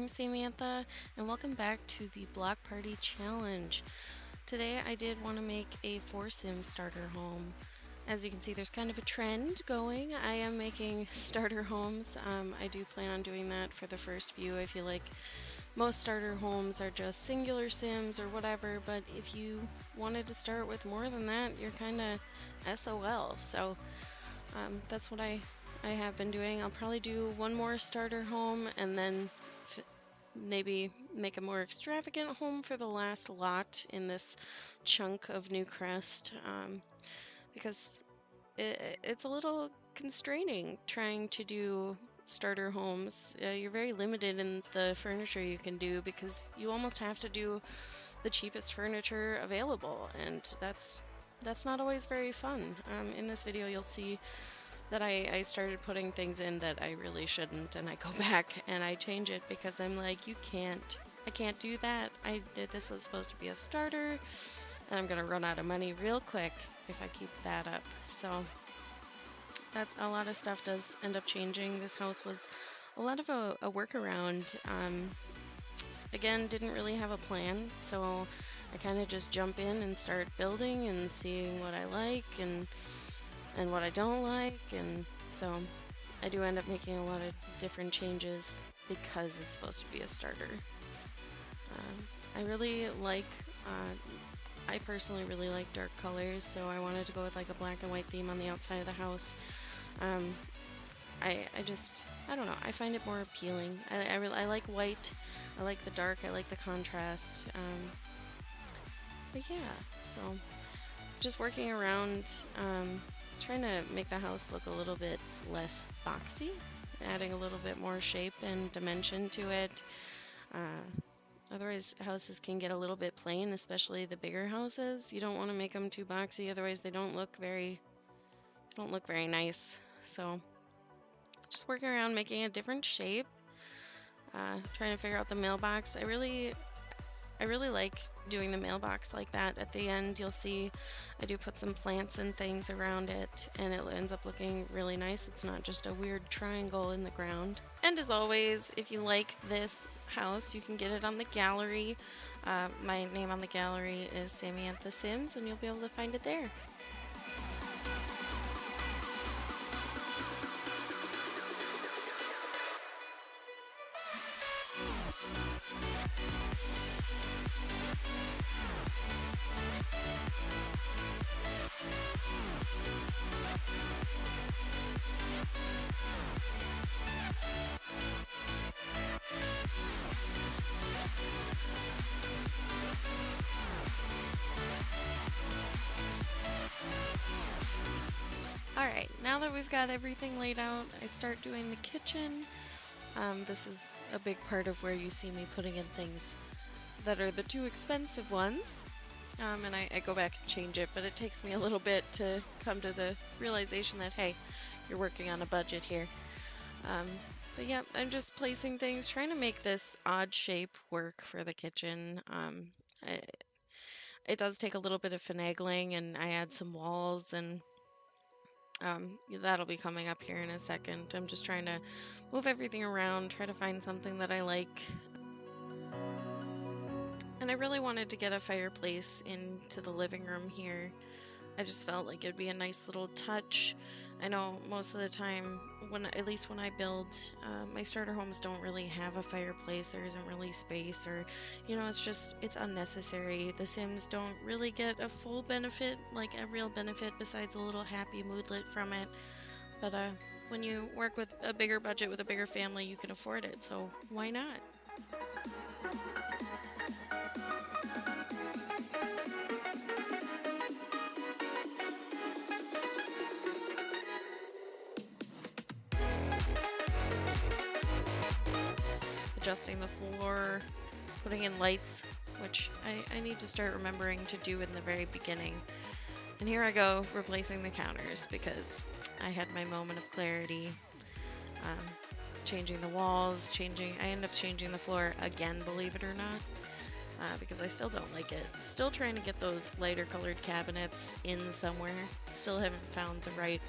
I'm Samantha, and welcome back to the Block Party Challenge. Today I did want to make a 4-sim starter home. As you can see, there's kind of a trend going. I am making starter homes. I do plan on doing that for the first few. I feel like most starter homes are just singular sims or whatever, but if you wanted to start with more than that, you're kind of SOL. So that's what I have been doing. I'll probably do one more starter home and then maybe make a more extravagant home for the last lot in this chunk of Newcrest, because it's a little constraining trying to do starter homes. You're very limited in the furniture you can do because you almost have to do the cheapest furniture available, and that's not always very fun. In this video you'll see that I started putting things in that I really shouldn't, and I go back and I change it because I'm like, I can't do that. This was supposed to be a starter, and I'm gonna run out of money real quick if I keep that up. So that's a lot of stuff does end up changing. This house was a lot of a workaround. Again, didn't really have a plan, so I kind of just jump in and start building and seeing what I like and what I don't like, and so I do end up making a lot of different changes because it's supposed to be a starter. I really like, I personally really like dark colors, so I wanted to go with like a black and white theme on the outside of the house. I don't know, I find it more appealing. I like white, I like the dark, I like the contrast. But yeah, so just working around, trying to make the house look a little bit less boxy, adding a little bit more shape and dimension to it. Otherwise, houses can get a little bit plain, especially the bigger houses. You don't want to make them too boxy, otherwise they don't look very nice. So just working around making a different shape, trying to figure out the mailbox. I really like doing the mailbox like that. At the end, you'll see I do put some plants and things around it, and it ends up looking really nice. It's not just a weird triangle in the ground. And as always, if you like this house, you can get it on the gallery. My name on the gallery is Samantha Sims, and you'll be able to find it there. Alright, now that we've got everything laid out, I start doing the kitchen. This is a big part of where you see me putting in things that are the too expensive ones. And I go back and change it, but it takes me a little bit to come to the realization that, hey, you're working on a budget here. But yeah, I'm just placing things, trying to make this odd shape work for the kitchen. It does take a little bit of finagling, and I add some walls, and that'll be coming up here in a second. I'm just trying to move everything around, try to find something that I like. And I really wanted to get a fireplace into the living room here. I just felt like it'd be a nice little touch. I know most of the time, at least when I build, my starter homes don't really have a fireplace. There isn't really space, or, it's unnecessary. The Sims don't really get a full benefit, like a real benefit, besides a little happy moodlet from it. But when you work with a bigger budget with a bigger family, you can afford it, so why not? Adjusting the floor, putting in lights, which I need to start remembering to do in the very beginning. And here I go, replacing the counters because I had my moment of clarity. Changing the walls, I end up changing the floor again, believe it or not, because I still don't like it. Still trying to get those lighter colored cabinets in somewhere. Still haven't found the right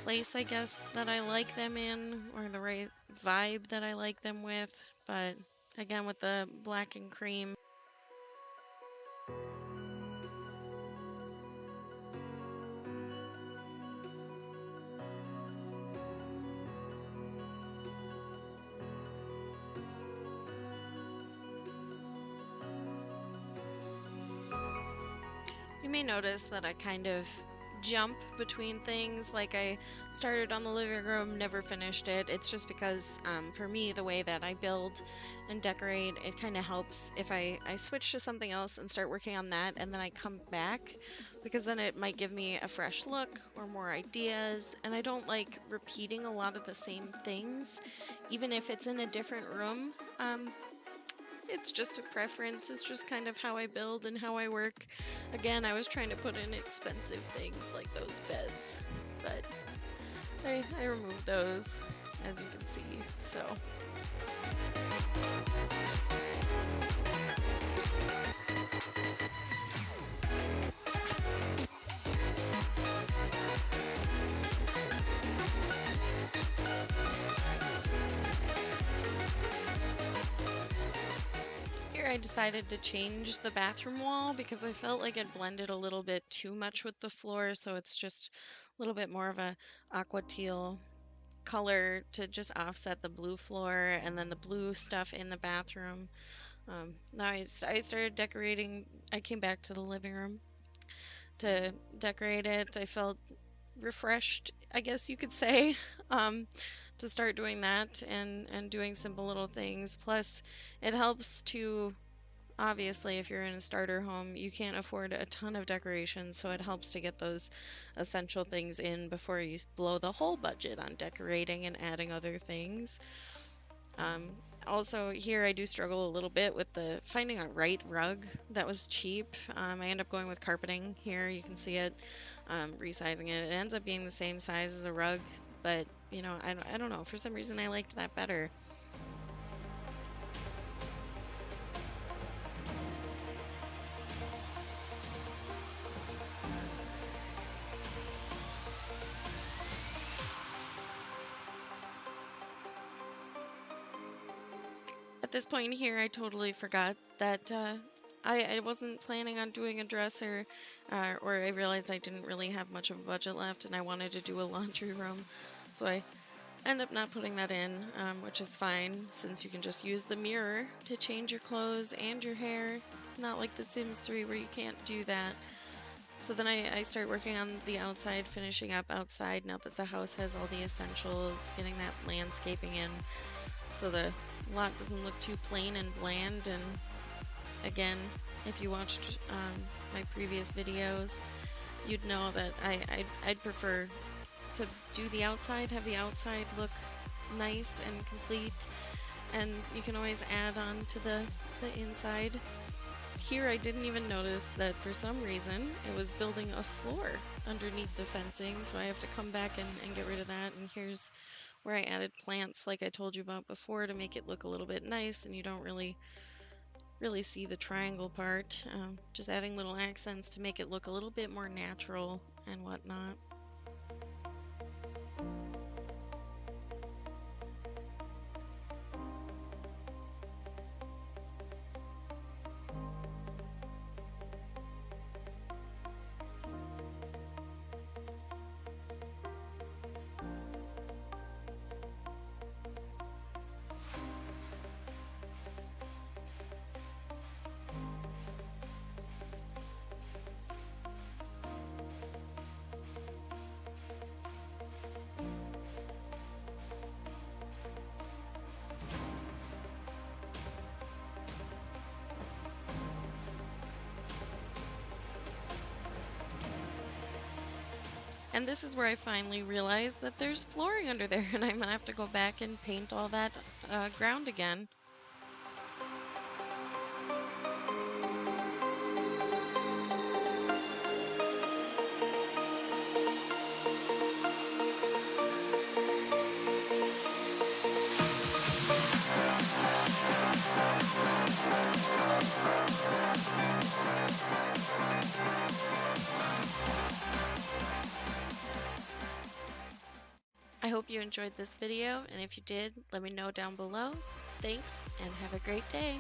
place, I guess, that I like them in, or the right vibe that I like them with. but again with the black and cream. You may notice that I kind of jump between things. Like I started on the living room, never finished it. It's just because for me, the way that I build and decorate, it kind of helps if I switch to something else and start working on that and then I come back, because then it might give me a fresh look or more ideas. And I don't like repeating a lot of the same things, even if it's in a different room. It's just a preference. It's just kind of how I build and how I work. Again, I was trying to put in expensive things like those beds, but I removed those, as you can see, so. I decided to change the bathroom wall because I felt like it blended a little bit too much with the floor, so it's just a little bit more of a aqua teal color to just offset the blue floor and then the blue stuff in the bathroom. Now I started decorating. I came back to the living room to decorate it. I felt refreshed, I guess you could say, to start doing that and doing simple little things. Plus, it helps to, obviously, if you're in a starter home, you can't afford a ton of decorations, so it helps to get those essential things in before you blow the whole budget on decorating and adding other things. Also, here I do struggle a little bit with the finding a right rug that was cheap. I end up going with carpeting here. You can see it, resizing it. It ends up being the same size as a rug, but you know, I don't know. For some reason, I liked that better. At this point here, I totally forgot that I wasn't planning on doing a dresser, or I realized I didn't really have much of a budget left and I wanted to do a laundry room. So I end up not putting that in, which is fine since you can just use the mirror to change your clothes and your hair. Not like The Sims 3 where you can't do that. So then I start working on the outside, finishing up outside now that the house has all the essentials, getting that landscaping in so the lot doesn't look too plain and bland. And again, if you watched my previous videos, you'd know that I'd prefer to do the outside, have the outside look nice and complete, and you can always add on to the inside. Here I didn't even notice that for some reason it was building a floor underneath the fencing, so I have to come back and get rid of that. And here's where I added plants like I told you about before to make it look a little bit nice, and you don't really see the triangle part. Just adding little accents to make it look a little bit more natural and whatnot. And this is where I finally realized that there's flooring under there, and I'm gonna have to go back and paint all that ground again. I hope you enjoyed this video, and if you did, let me know down below. Thanks and have a great day.